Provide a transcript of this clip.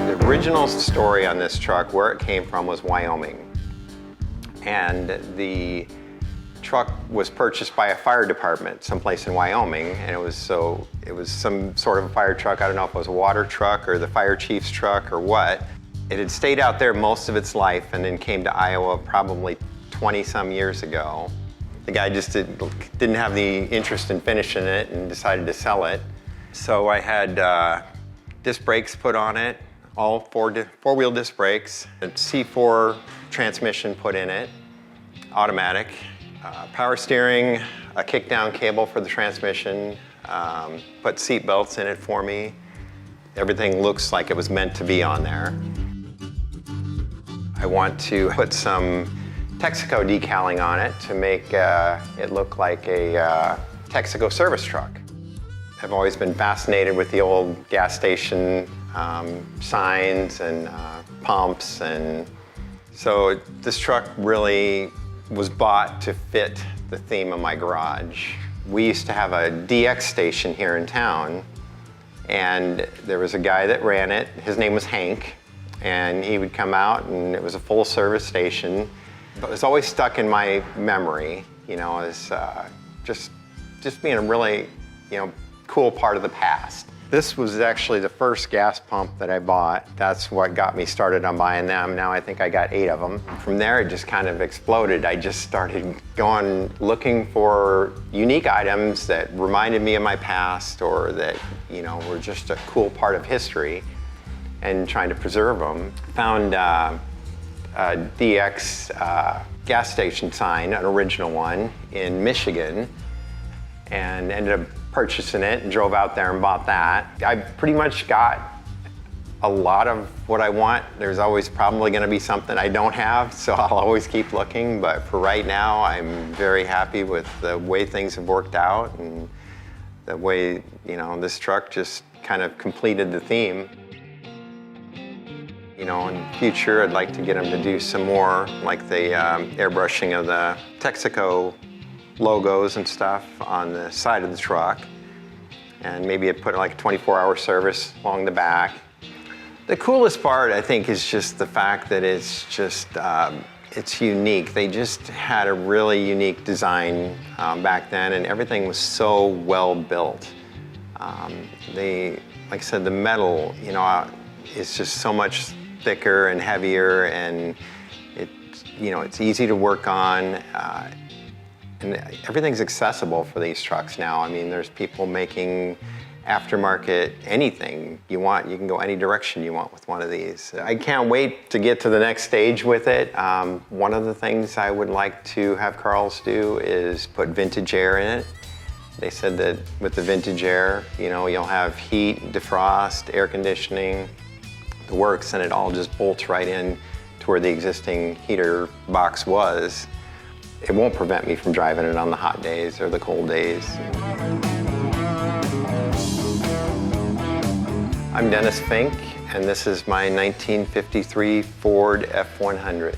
The original story on this truck, where it came from, was Wyoming. And the truck was purchased by a fire department someplace in Wyoming, and it was some sort of a fire truck. I don't know if it was a water truck or the fire chief's truck or what. It had stayed out there most of its life and then came to Iowa probably 20-some years ago. The guy just didn't have the interest in finishing it and decided to sell it. So I had disc brakes put on it, all four-wheel disc brakes, a C4 transmission put in it, automatic, power steering, a kick-down cable for the transmission, put seat belts in it for me. Everything looks like it was meant to be on there. I want to put some Texaco decaling on it to make it look like a Texaco service truck. I've always been fascinated with the old gas station signs and pumps, and so this truck really was bought to fit the theme of my garage. We used to have a DX station here in town, and there was a guy that ran it. His name was Hank, and he would come out, and it was a full service station. But it's always stuck in my memory, you know, as just being a really, you know, cool part of the past. This was actually the first gas pump that I bought. That's what got me started on buying them. Now I think I got 8 of them. From there, it just kind of exploded. I just started looking for unique items that reminded me of my past, or that, you know, were just a cool part of history, and trying to preserve them. Found a DX gas station sign, an original one, in Michigan, and ended up purchasing it and drove out there and bought that. I pretty much got a lot of what I want. There's always probably going to be something I don't have, so I'll always keep looking. But for right now, I'm very happy with the way things have worked out, and the way, you know, this truck just kind of completed the theme. You know, in the future, I'd like to get them to do some more, like the airbrushing of the Texaco logos and stuff on the side of the truck, and maybe I'd put like a 24-hour service along the back. The coolest part, I think, is just the fact that it's just, it's unique. They just had a really unique design back then, and everything was so well built. Like I said, the metal, you know, is just so much thicker and heavier, and you know, it's easy to work on. And everything's accessible for these trucks now. I mean, there's people making aftermarket anything you want. You can go any direction you want with one of these. I can't wait to get to the next stage with it. One of the things I would like to have Karl's do is put vintage air in it. They said that with the vintage air, you know, you'll have heat, defrost, air conditioning, the works, and it all just bolts right in to where the existing heater box was. It won't prevent me from driving it on the hot days or the cold days. I'm Dennis Fink, and this is my 1953 Ford F-100.